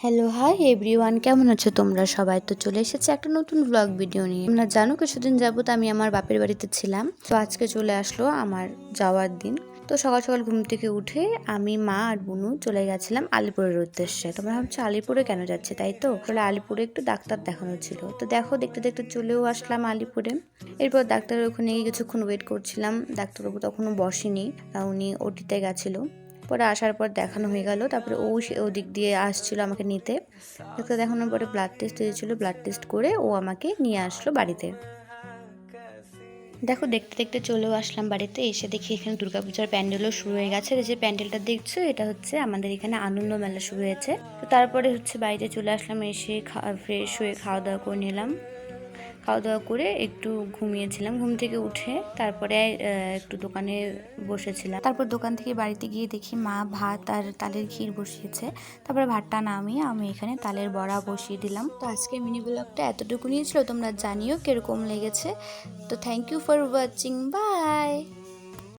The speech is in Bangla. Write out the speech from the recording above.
হ্যালো হাই এভরিওয়ান, কেমন আছো তোমরা সবাই? তো চলে এসেছে একটা নতুন ব্লগ ভিডিও নিয়ে। তোমরা জানো কিছুদিন যাবত আমি আমার বাপের বাড়িতে ছিলাম, তো আজকে চলে আসলো আমার যাওয়ার দিন। তো সকাল সকাল ঘুম থেকে উঠে আমি, মা আর বুনু চলে গেছিলাম আলিপুরের উদ্দেশ্যে। তোমরা ভাবছো আলিপুরে কেন যাচ্ছে, তাই তো? আসলে আলিপুরে একটু ডাক্তার দেখানো ছিল, তো দেখো দেখতে দেখতে চলেও আসলাম আলিপুরে। এরপর ডাক্তারের ওখানে গিয়ে কিছুক্ষণ ওয়েট করছিলাম। ডাক্তারবাবু তখনও বসেনি, উনি ওটিতে গেছিলো। পরে আসার পর দেখানো হয়ে গেল, তারপরে ওদিক দিয়ে আসছিল আমাকে নিতে। ডাক্তার দেখানোর পরে ব্লাড টেস্ট দিয়েছিল, ব্লাড টেস্ট করে ও আমাকে নিয়ে আসলো বাড়িতে। দেখো দেখতে দেখতে চলেও আসলাম বাড়িতে। এসে দেখি এখানে দুর্গাপূজার প্যান্ডেলও শুরু হয়ে গেছে। যে প্যান্ডেলটা দেখছো, এটা হচ্ছে আমাদের এখানে আনন্দ মেলা শুরু হয়েছে। তো তারপরে হচ্ছে বাড়িতে চলে আসলাম, এসে ফ্রেশ হয়ে খাওয়া দাওয়া করে নিলাম। খাওয়া দাওয়া করে একটু ঘুমিয়েছিলাম। ঘুম থেকে উঠে তারপরে একটু দোকানে বসেছিলাম। তারপর দোকান থেকে বাড়িতে গিয়ে দেখি মা ভাত আর তালের ক্ষীর বসিয়েছে। তারপরে ভাতটা নামিয়ে আমি এখানে তালের বড়া বসিয়ে দিলাম। তো আজকে মিনি ব্লগটা এতটুকুনি ছিল, তোমরা জানিও কিরকম লেগেছে। তো thank you for watching, by.